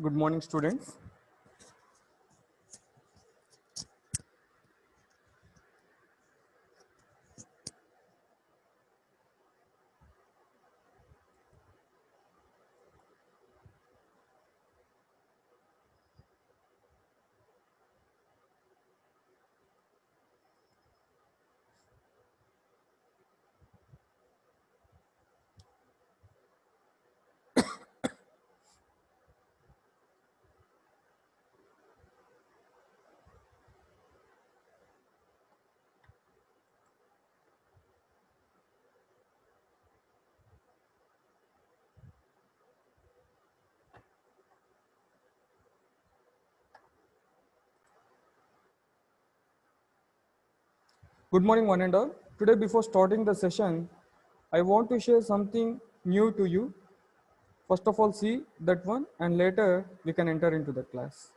Good morning, students. Good morning, one and all. Today, before starting the session, I want to share something new to you. First of all, see that one, and later we can enter into the class.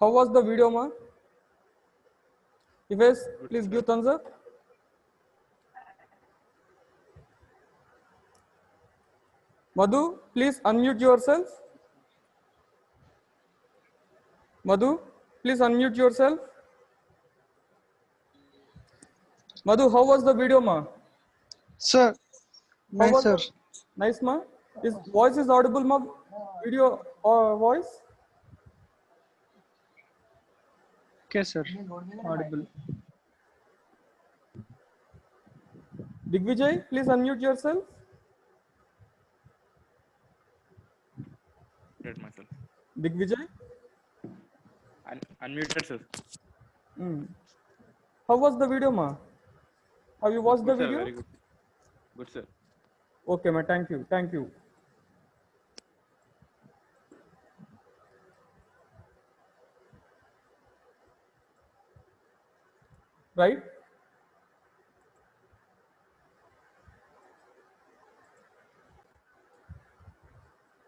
How was the video, ma? If yes, Good, please sir. give thumbs up. Madhu, please unmute yourself. Madhu, please unmute yourself. Madhu, how was the video, ma? Sir, How nice was sir. the nice, ma? Is voice is audible, ma? Video or voice? Okay, sir. Audible. Digvijay, please unmute yourself. Muted myself. Digvijay, Unmuted, sir. how was the video, ma? Have you watched the Good, sir. video? Very good. Good, sir. Okay, ma. Thank you. Thank you. Right?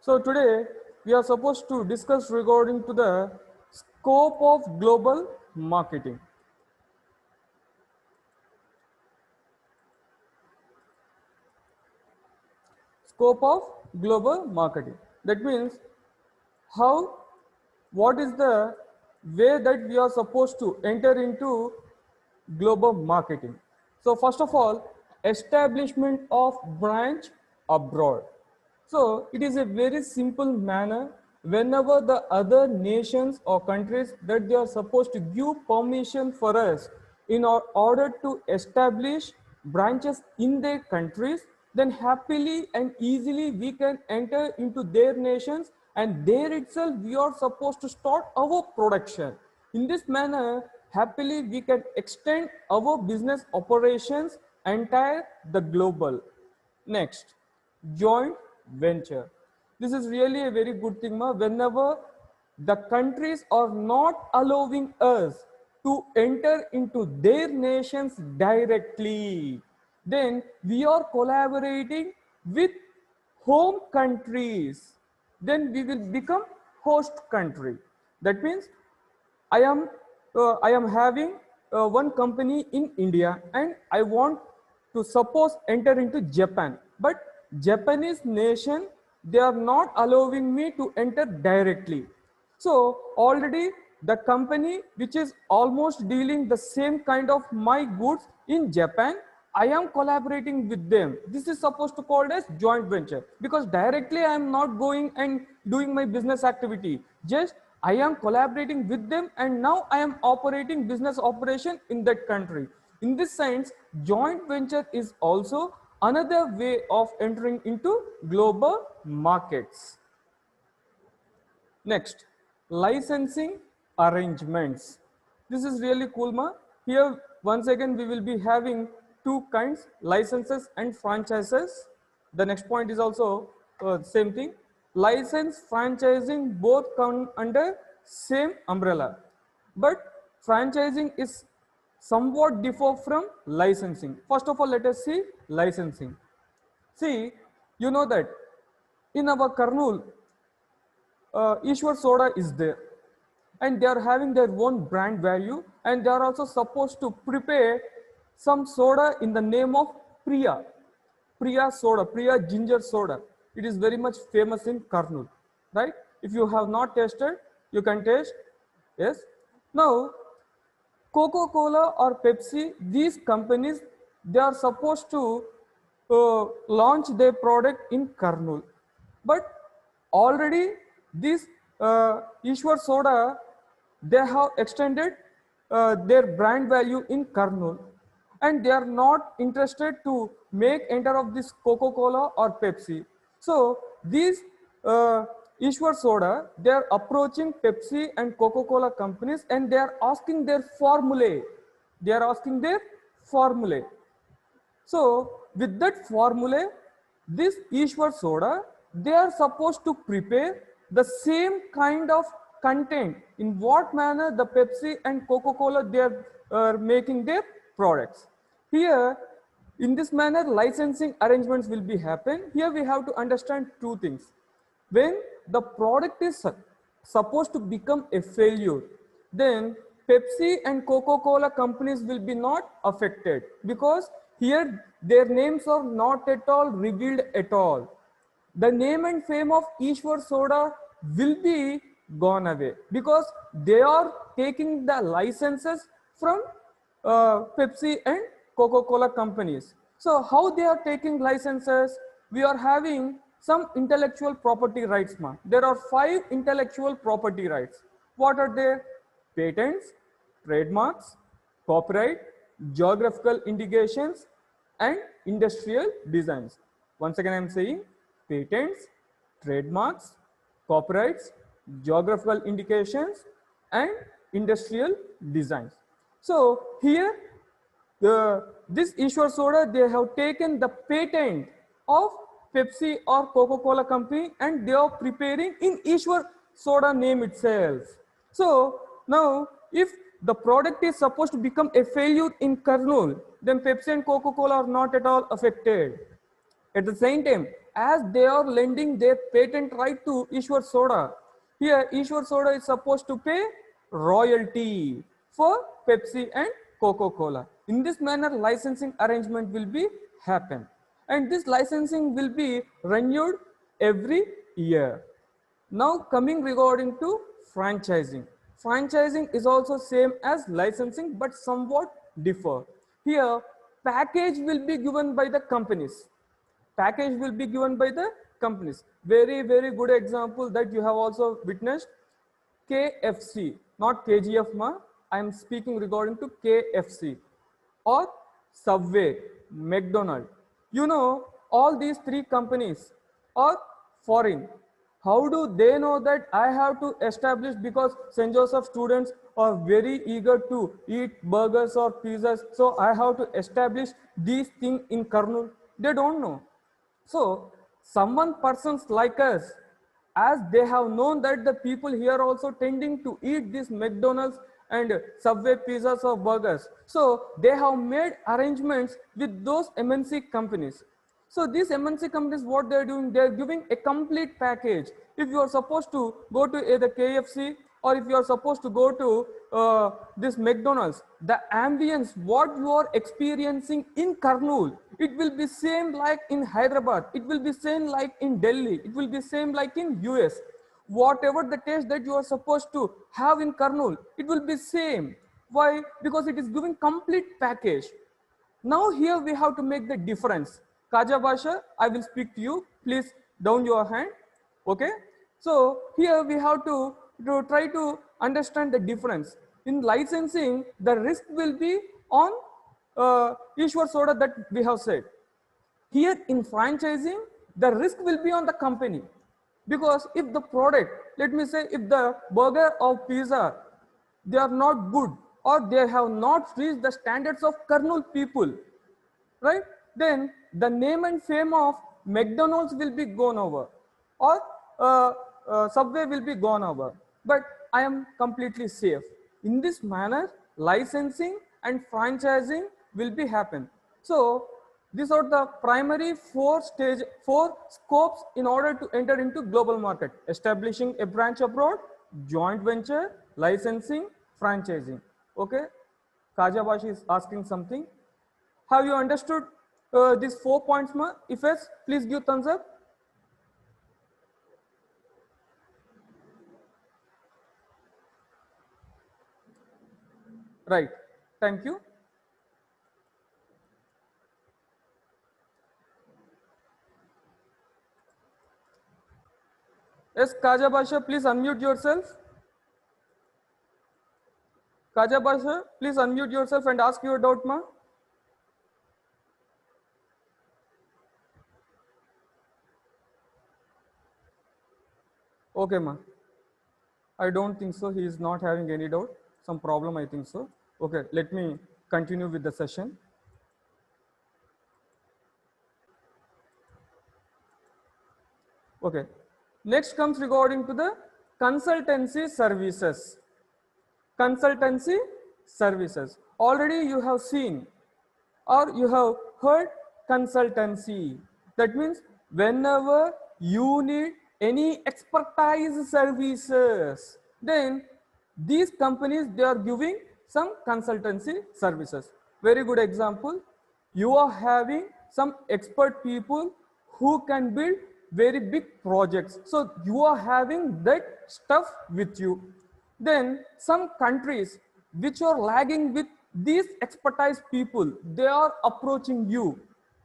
So today we are supposed to discuss regarding to the scope of global marketing. Scope of global marketing. That means how, what is the way that we are supposed to enter into global marketing. So first of all, establishment of branch abroad. So it is a very simple manner whenever the other nations or countries that they are supposed to give permission for us in order to establish branches in their countries, then happily and easily we can enter into their nations, and there itself we are supposed to start our production. In this manner, happily we can extend our business operations entire the global. Next, joint venture. This is really a very good thing, ma. Whenever the countries are not allowing us to enter into their nations directly, then we are collaborating with home countries. Then we will become host country. That means I am having one company in India and I want to suppose enter into Japan, but Japanese nation, they are not allowing me to enter directly. So already the company which is almost dealing the same kind of my goods in Japan, I am collaborating with them. This is supposed to called as joint venture, because directly I am not going and doing my business activity. Just I am collaborating with them and now I am operating business operation in that country. In this sense, joint venture is also another way of entering into global markets. Next, licensing arrangements. This is really cool, ma. Here, once again, we will be having two kinds, licenses and franchises. The next point is also same thing. License, franchising both come under same umbrella. But franchising is somewhat differ from licensing. First of all, let us see licensing. See, you know that in our Karnool, Ishwar Soda is there, and they are having their own brand value, and they are also supposed to prepare some soda in the name of Priya. Priya soda, Priya ginger soda. It is very much famous in Karnool, right? If you have not tasted, you can taste. Yes. Now, Coca-Cola or Pepsi, these companies, they are supposed to launch their product in Karnool. But already this Ishwar Soda, they have extended their brand value in Karnool, and they are not interested to make enter of this Coca-Cola or Pepsi. So these Ishwar Soda, they are approaching Pepsi and Coca-Cola companies and they are asking their formulae. They are asking their formulae. So with that formula, this Ishwar Soda, they are supposed to prepare the same kind of content. In what manner the Pepsi and Coca-Cola, they are making their products. Here, in this manner, licensing arrangements will be happen. Here we have to understand two things. When the product is supposed to become a failure, then Pepsi and Coca-Cola companies will be not affected, because here their names are not at all revealed at all. The name and fame of Ishwar Soda will be gone away, because they are taking the licenses from Pepsi and Coca-Cola companies. So how they are taking licenses? We are having some intellectual property rights. There are 5 intellectual property rights. What are they? Patents, trademarks, copyright, geographical indications, and industrial designs. Once again, I am saying patents, trademarks, copyrights, geographical indications, and industrial designs. So here, this Ishwar Soda, they have taken the patent of Pepsi or Coca-Cola company, and they are preparing in Ishwar Soda name itself. So now, if the product is supposed to become a failure in Kurnool, then Pepsi and Coca-Cola are not at all affected. At the same time, as they are lending their patent right to Ishwar Soda, here Ishwar Soda is supposed to pay royalty for Pepsi and Coca-Cola. In this manner, licensing arrangement will be happen, and this licensing will be renewed every year. Now coming regarding to franchising. Franchising is also same as licensing, but somewhat differ. Here, package will be given by the companies. Package will be given by the companies. Very, very good example that you have also witnessed. KFC, not KGF ma. I am speaking regarding to KFC or Subway, McDonald. You know, all these 3 companies are foreign. How do they know that I have to establish, because St. Joseph students are very eager to eat burgers or pizzas, so I have to establish these things in Kurnool? They don't know. So someone persons like us, as they have known that the people here also tending to eat this McDonald's and Subway pizzas or burgers, so they have made arrangements with those MNC companies. So these MNC companies, what they're doing, they're giving a complete package. If you are supposed to go to either KFC, or if you are supposed to go to this McDonald's, the ambience what you are experiencing in Kurnool, it will be same like in Hyderabad, it will be same like in Delhi, it will be same like in US. Whatever the taste that you are supposed to have in Kurnool, it will be same. Why? Because it is giving complete package. Now here we have to make the difference. Kaja Basha, I will speak to you. Please down your hand. Okay. So here we have to try to understand the difference. In licensing, the risk will be on Ishwar Soda that we have said. Here in franchising, the risk will be on the company. Because if the product, let me say, if the burger or pizza, they are not good, or they have not reached the standards of Kurnool people, right? Then the name and fame of McDonald's will be gone over, or Subway will be gone over. But I am completely safe. In this manner, licensing and franchising will be happen. So these are the primary 4 scopes in order to enter into global market: establishing a branch abroad, joint venture, licensing, franchising. Okay, Kajabashi is asking something. Have you understood these 4 points, ma? If yes, please give thumbs up. Right. Thank you. Yes, Kaja Basha, please unmute yourself. Kaja Basha, please unmute yourself and ask your doubt, ma. Okay, ma. I don't think so. He is not having any doubt. Some problem, I think so. Okay, let me continue with the session. Okay. Next comes regarding to the consultancy services. Consultancy services. Already you have seen or you have heard consultancy. That means whenever you need any expertise services, then these companies, they are giving some consultancy services. Very good example. You are having some expert people who can build very big projects. So you are having that stuff with you. Then some countries which are lagging with these expertise people, they are approaching you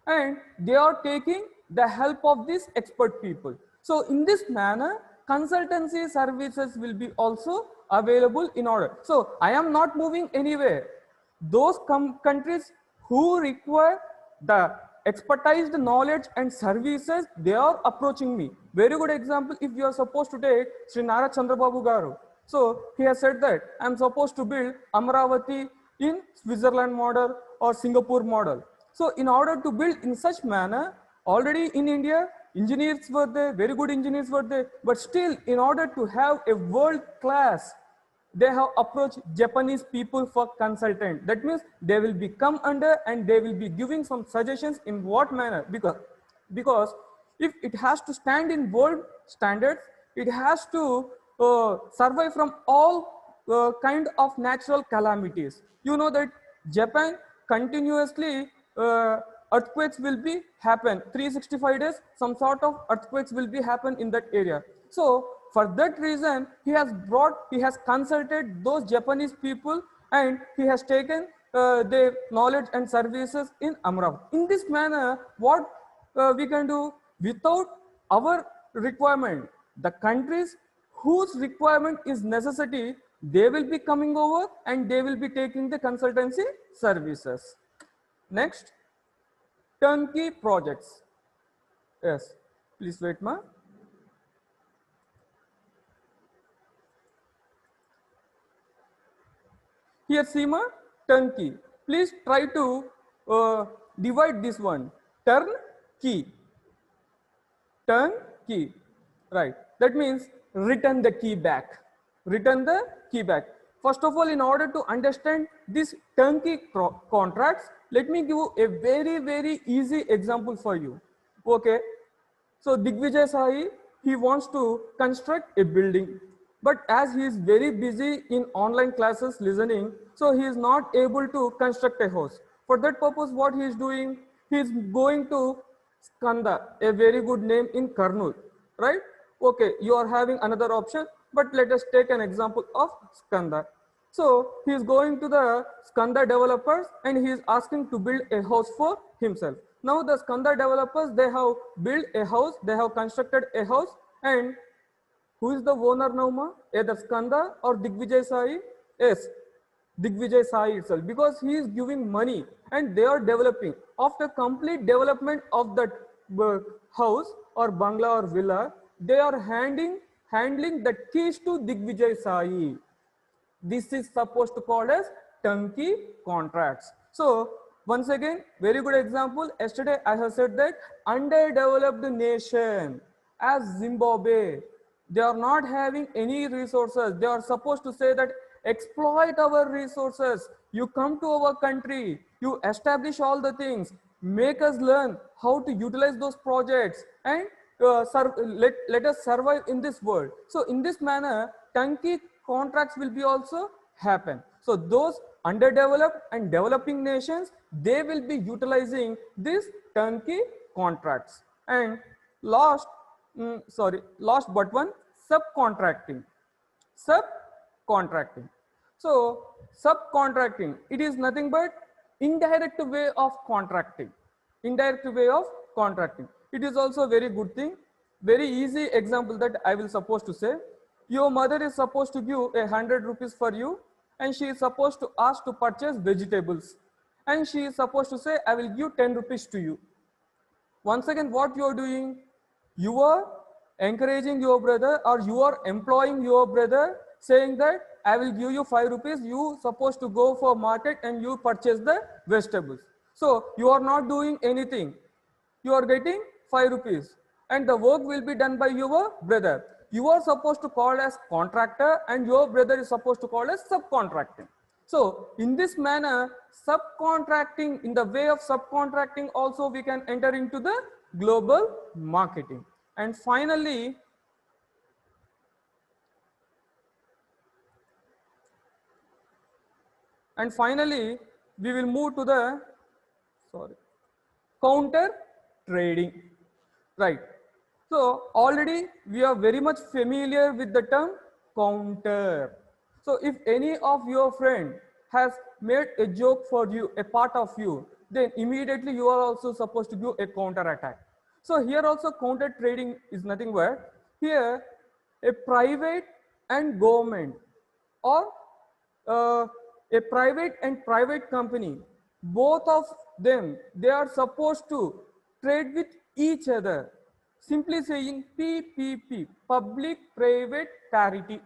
and they are taking the help of these expert people. So in this manner, consultancy services will be also available in order. So I am not moving anywhere. Those countries who require the expertized knowledge and services, they are approaching me. Very good example, if you are supposed to take Sri Nara Chandrababu Garu. So he has said that I am supposed to build Amaravati in Switzerland model or Singapore model. So in order to build in such manner, already in India, engineers were there, very good engineers were there, but still in order to have a world class, they have approached Japanese people for consultant. That means they will be come under and they will be giving some suggestions in what manner, because if it has to stand in world standards, it has to survive from all kind of natural calamities. You know that Japan continuously earthquakes will be happen 365 days, some sort of earthquakes will be happen in that area. So for that reason, he has consulted those Japanese people and he has taken their knowledge and services in Amravati. In this manner, what we can do without our requirement, the countries whose requirement is necessity, they will be coming over and they will be taking the consultancy services. Next, turnkey projects. Yes, please wait, ma. Here, Seema, turnkey. Please try to divide this one. Turn key. Turn key. Right. That means return the key back. Return the key back. First of all, in order to understand this turnkey contracts, let me give you a very, very easy example for you. Okay. So Digvijay Sai, he wants to construct a building, but as he is very busy in online classes listening, so he is not able to construct a house. For that purpose, what he is doing, he is going to Skanda, a very good name in Karnool, right? Okay, you are having another option, but let us take an example of Skanda. So he is going to the Skanda developers and he is asking to build a house for himself. Now the Skanda developers, they have built a house, they have constructed a house, and who is the owner now, ma? Either Skanda or Digvijay Sai? Yes, Digvijay Sai itself, because he is giving money and they are developing. After complete development of that house or bangla or villa, they are handling the keys to Digvijay Sai. This is supposed to call as turnkey contracts. So once again, very good example. Yesterday I have said that underdeveloped nation as Zimbabwe, they are not having any resources. They are supposed to say that exploit our resources. You come to our country, you establish all the things, make us learn how to utilize those projects and let us survive in this world. So in this manner, turnkey contracts will be also happen. So those underdeveloped and developing nations, they will be utilizing these turnkey contracts. And last but one, subcontracting. Subcontracting. So subcontracting, it is nothing but indirect way of contracting. Indirect way of contracting. It is also a very good thing. Very easy example that I will suppose to say. Your mother is supposed to give 100 rupees for you and she is supposed to ask to purchase vegetables. And she is supposed to say, I will give 10 rupees to you. Once again, what you are doing? You are encouraging your brother or you are employing your brother saying that I will give you 5 rupees. You supposed to go for market and you purchase the vegetables. So you are not doing anything. You are getting 5 rupees and the work will be done by your brother. You are supposed to call as contractor and your brother is supposed to call as subcontracting. So in this manner, subcontracting, in the way of subcontracting also we can enter into the global marketing. And finally, And finally, we will move to the, sorry, counter trading, right? So already we are very much familiar with the term counter. So if any of your friend has made a joke for you, a part of you, then immediately you are also supposed to do a counter attack. So here also counter trading is nothing but here a private and government, or uh, a private and private company, both of them, they are supposed to trade with each other, simply saying PPP, public private parity.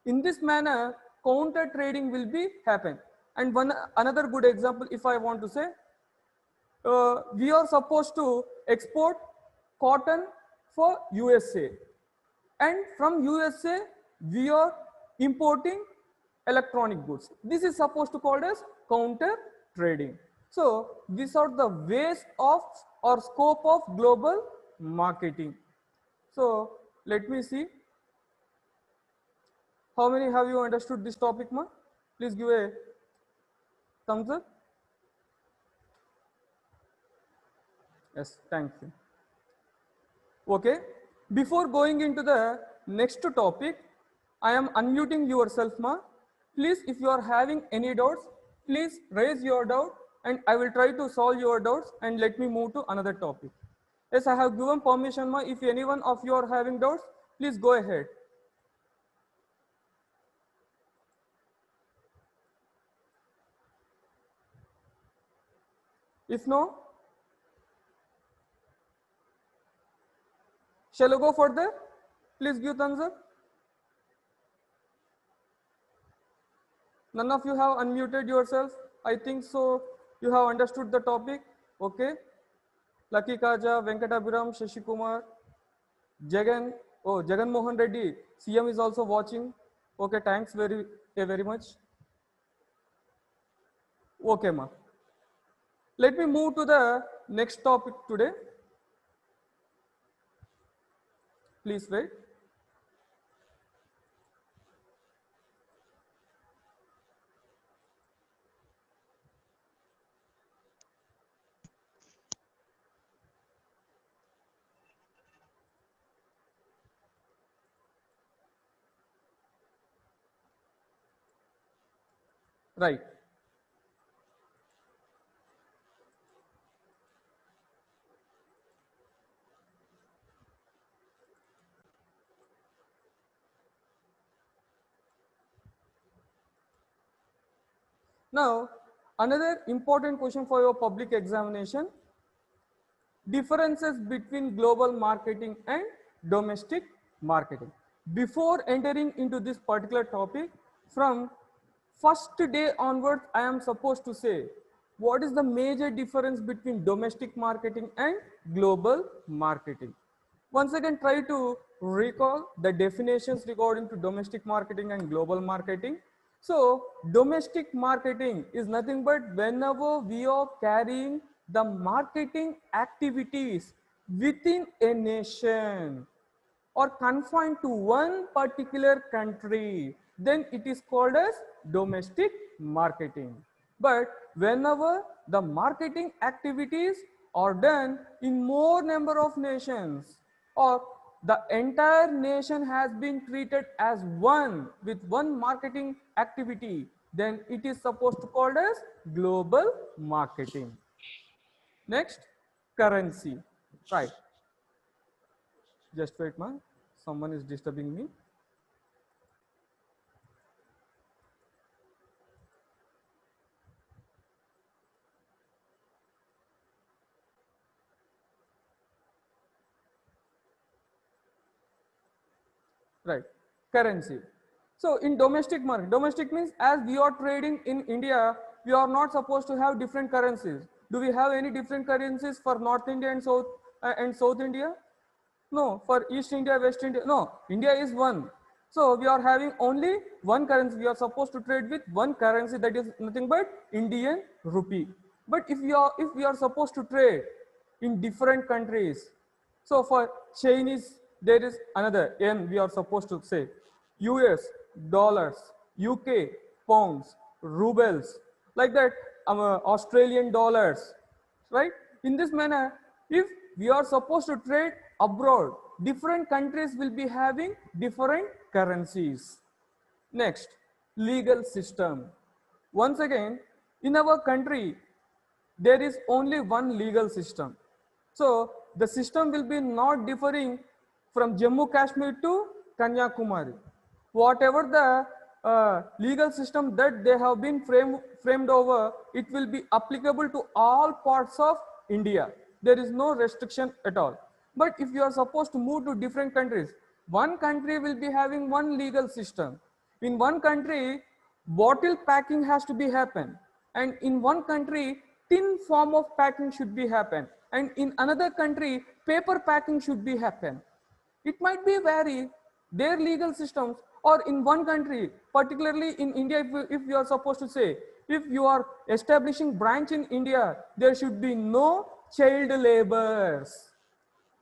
In this manner, counter trading will be happen. And one another good example, if I want to say, we are supposed to export cotton for USA, and from USA we are importing electronic goods. This is supposed to called as counter trading. So these are the ways of or scope of global marketing. So let me see how many have you understood this topic, ma? Please give a thumbs up. Yes, thank you. Okay, before going into the next topic, I am unmuting yourself, ma. Please, if you are having any doubts, please raise your doubt and I will try to solve your doubts, and let me move to another topic. Yes, I have given permission, ma. If anyone of you are having doubts, please go ahead. If no, shall I go further? Please give thumbs up. None of you have unmuted yourself. I think so. You have understood the topic. Okay. Lucky Kaja, Venkatabiram, Shashi Kumar, Jagan. Oh, Jagan Mohan Reddy. CM is also watching. Okay, thanks very much. Okay, ma. Let me move to the next topic today. Please wait. Right. Now, another important question for your public examination: differences between global marketing and domestic marketing. Before entering into this particular topic, from first day onwards, I am supposed to say what is the major difference between domestic marketing and global marketing. Once again, try to recall the definitions regarding to domestic marketing and global marketing. So domestic marketing is nothing but whenever we are carrying the marketing activities within a nation or confined to one particular country, then it is called as domestic marketing. But whenever the marketing activities are done in more number of nations, or the entire nation has been treated as one with one marketing activity, then it is supposed to called as global marketing. Next, currency. Right. Just wait, man. Someone is disturbing me. Right. Currency. So in domestic market, domestic means as we are trading in India, we are not supposed to have different currencies. Do we have any different currencies for North India and South India? No. For East India, West India? No. India is one. So we are having only one currency. We are supposed to trade with one currency, that is nothing but Indian rupee. But if we are supposed to trade in different countries, so for Chinese, there is another yen we are supposed to say. US, dollars, UK, pounds, rubles, like that, Australian dollars, right? In this manner, if we are supposed to trade abroad, different countries will be having different currencies. Next, legal system. Once again, in our country, there is only one legal system. So the system will be not differing from Jammu Kashmir to Kanyakumari. Whatever the legal system that they have been framed over, it will be applicable to all parts of India. There is no restriction at all. But if you are supposed to move to different countries, one country will be having one legal system. In one country, bottle packing has to be happen, and in one country, tin form of packing should be happen, and in another country, paper packing should be happen. It might be vary their legal systems, or in one country, particularly in India, if you are supposed to say, if you are establishing branch in India, there should be no child laborers.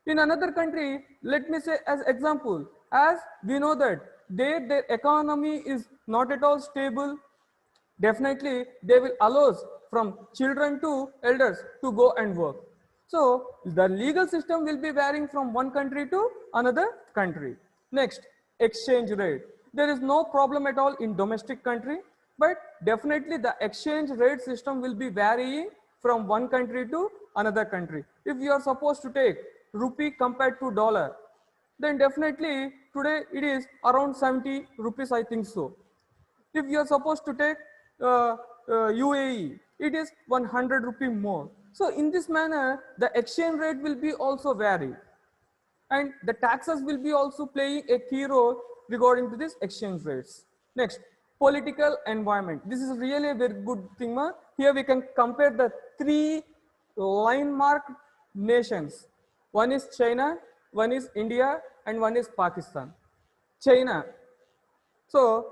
In another country, let me say as example, as we know that their economy is not at all stable, definitely they will allow from children to elders to go and work. So the legal system will be varying from one country to another country. Next, exchange rate. There is no problem at all in domestic country, but definitely the exchange rate system will be varying from one country to another country. If you are supposed to take rupee compared to dollar, then definitely today it is around 70 rupees, I think so. If you are supposed to take UAE, it is 100 rupee more. So in this manner, the exchange rate will be also vary, and the taxes will be also playing a key role regarding to this exchange rates. Next, political environment. This is really a very good thing. Here we can compare the three line mark nations. One is China, one is India, and one is Pakistan. China. So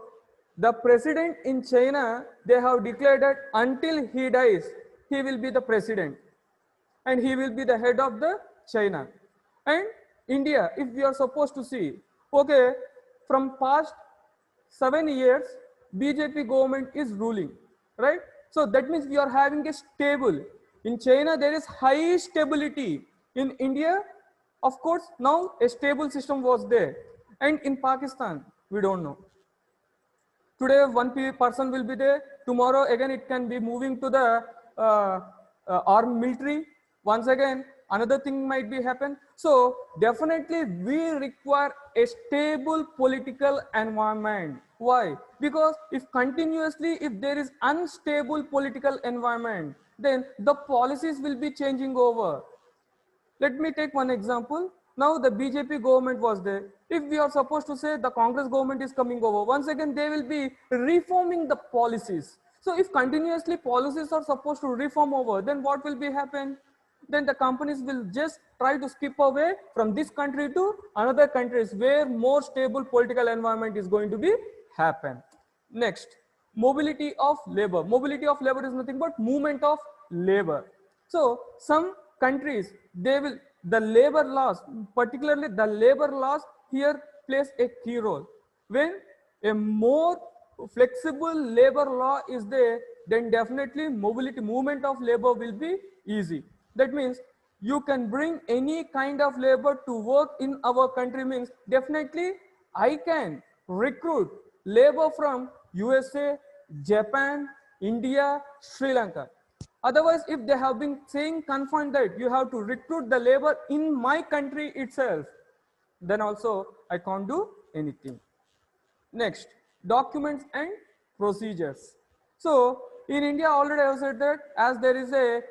the president in China, they have declared that until he dies, he will be the president, and he will be the head of the China. And India, if we are supposed to see, okay, from past 7 years, BJP government is ruling, right? So that means we are having a stable. In China, there is high stability. In India, of course, now a stable system was there. And in Pakistan, we don't know. Today, one person will be there. Tomorrow, again, it can be moving to the armed military. Once again, another thing might be happen. So definitely we require a stable political environment. Why? Because if continuously, if there is unstable political environment, then the policies will be changing over. Let me take one example. Now the BJP government was there. If we are supposed to say the Congress government is coming over, once again they will be reforming the policies. So if continuously policies are supposed to reform over, then what will be happen? Then the companies will just try to skip away from this country to another countries where more stable political environment is going to be happen. Next, mobility of labor. Mobility of labor is nothing but movement of labor. So some countries, they will, the labor laws, particularly the labor laws here plays a key role. When a more flexible labor law is there, then definitely mobility, movement of labor will be easy. That means you can bring any kind of labor to work in our country, means definitely I can recruit labor from USA, Japan, India, Sri Lanka. Otherwise, if they have been saying confined that you have to recruit the labor in my country itself, then also I can't do anything. Next, documents and procedures. So in India, already I have said that as there is a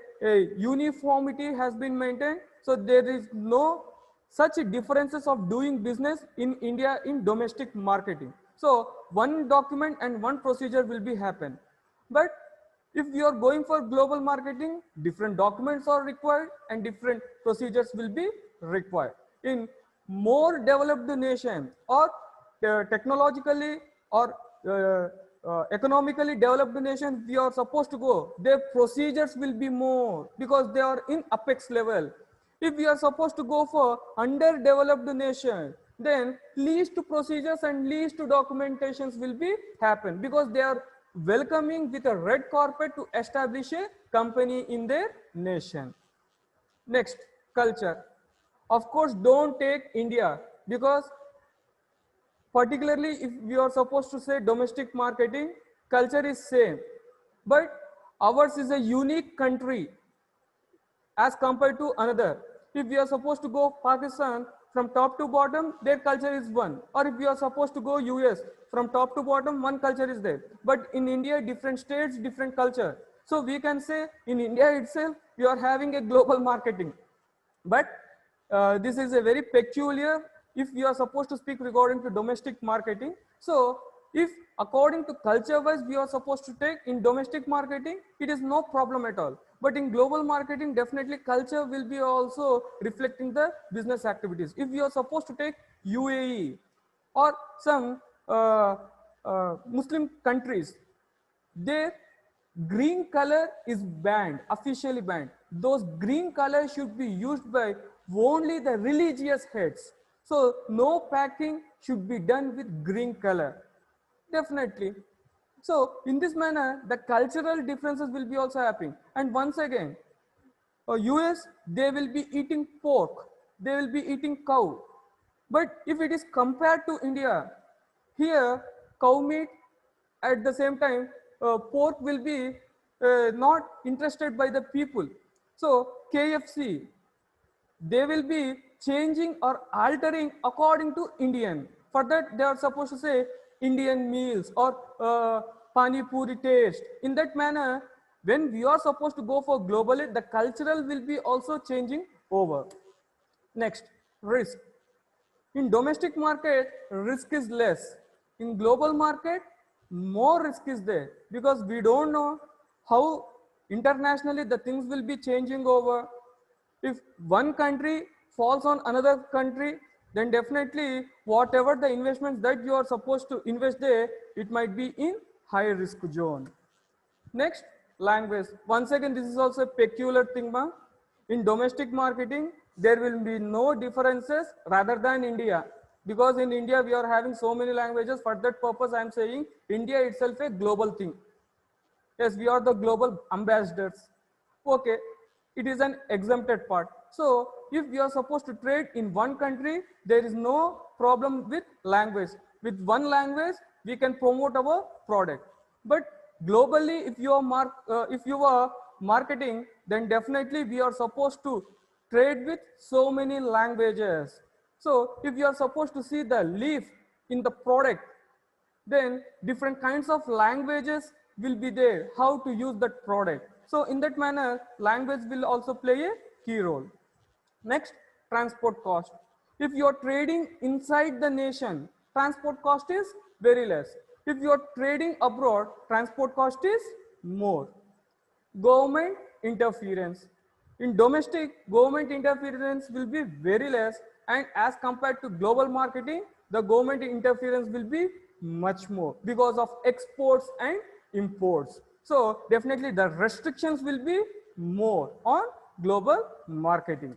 uniformity has been maintained, so there is no such differences of doing business in India in domestic marketing. So one document and one procedure will be happen. But if you are going for global marketing, different documents are required and different procedures will be required. In more developed nation or technologically or economically developed nation, we are supposed to go, their procedures will be more because they are in apex level. If we are supposed to go for underdeveloped nation, then least procedures and least documentations will be happen because they are welcoming with a red carpet to establish a company in their nation. Next, culture. Of course, don't take India, because particularly if we are supposed to say domestic marketing, culture is same, but ours is a unique country as compared to another. If we are supposed to go Pakistan from top to bottom, their culture is one. Or if we are supposed to go US from top to bottom, one culture is there. But in India, different states, different culture. So we can say in India itself, we are having a global marketing. But this is a very peculiar if we are supposed to speak regarding to domestic marketing. So if according to culture wise we are supposed to take in domestic marketing, it is no problem at all. But in global marketing, definitely culture will be also reflecting the business activities. If we are supposed to take UAE or some Muslim countries, their green color is banned, officially banned. Those green colors should be used by only the religious heads. So no packing should be done with green color. Definitely. So in this manner, the cultural differences will be also happening. And once again, US, they will be eating pork, they will be eating cow. But if it is compared to India, here cow meat, at the same time pork will be not interested by the people. So KFC, they will be changing or altering according to Indian. For that, they are supposed to say Indian meals or pani puri taste. In that manner, when we are supposed to go for globally, the cultural will be also changing over. Next, risk. In domestic market, risk is less. In global market, more risk is there, because we don't know how internationally the things will be changing over. If one country falls on another country, then definitely whatever the investments that you are supposed to invest there, it might be in high risk zone. Next, language. Once again, this is also a peculiar thing, ma. In domestic marketing, there will be no differences rather than India. Because in India, we are having so many languages. For that purpose, I am saying India itself a global thing. Yes, we are the global ambassadors. Okay, it is an exempted part. So if we are supposed to trade in one country, there is no problem with language. With one language, we can promote our product. But globally, if you are marketing, then definitely we are supposed to trade with so many languages. So if you are supposed to see the leaf in the product, then different kinds of languages will be there, how to use that product. So in that manner, language will also play a key role. Next, transport cost. If you are trading inside the nation, transport cost is very less. If you are trading abroad, transport cost is more. Government interference. In domestic, government interference will be very less, and as compared to global marketing, the government interference will be much more because of exports and imports. So definitely the restrictions will be more on global marketing.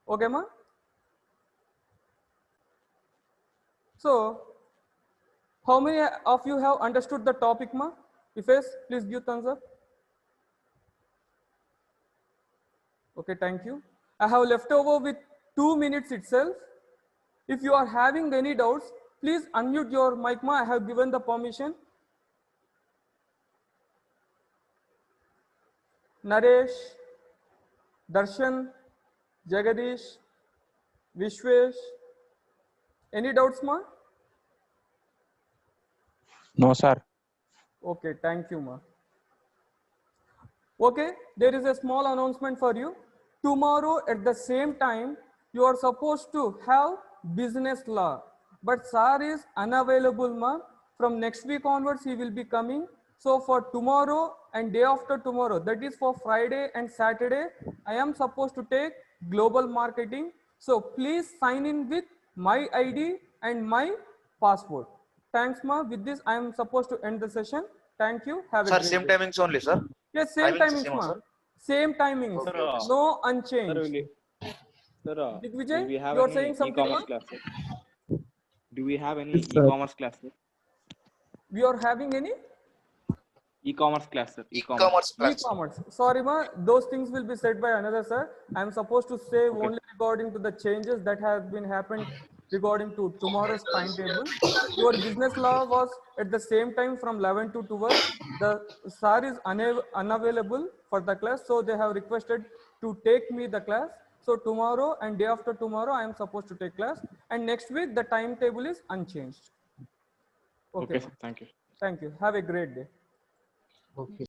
Okay, ma? So how many of you have understood the topic, ma? If yes, please give thumbs up. Okay, thank you. I have left over with 2 minutes itself. If you are having any doubts, please unmute your mic, ma. I have given the permission. Naresh, Darshan, Jagadish, Vishwesh. Any doubts, ma? No, sir. Okay, thank you, ma. Okay, there is a small announcement for you. Tomorrow at the same time, you are supposed to have business law. But sir is unavailable, ma. From next week onwards, he will be coming. So for tomorrow and day after tomorrow, that is for Friday and Saturday, I am supposed to take global marketing. So please sign in with my ID and my passport. Thanks, ma. With this, I am supposed to end the session. Thank you. Have a Sir, great same day. timings only, sir. Yes, same Timings timings, same, ma. sir. Same timings. Okay, okay, No Sir, unchanged. will Digvijay, we have you are any saying something, ma? e-commerce classes? Do we have any Yes, sir. e-commerce classes? We are having any? E-commerce class, sir. E-commerce. E-commerce class. E-commerce. Sorry, ma. Those things will be said by another sir. I am supposed to say Okay. only regarding to the changes that have been happened regarding to tomorrow's timetable. Your business law was at the same time from 11 to 12. The sir is unavailable for the class, so they have requested to take me the class. So tomorrow and day after tomorrow, I am supposed to take class. And next week, the timetable is unchanged. Okay, Okay. sir. Thank you. Thank you. Have a great day. Okay.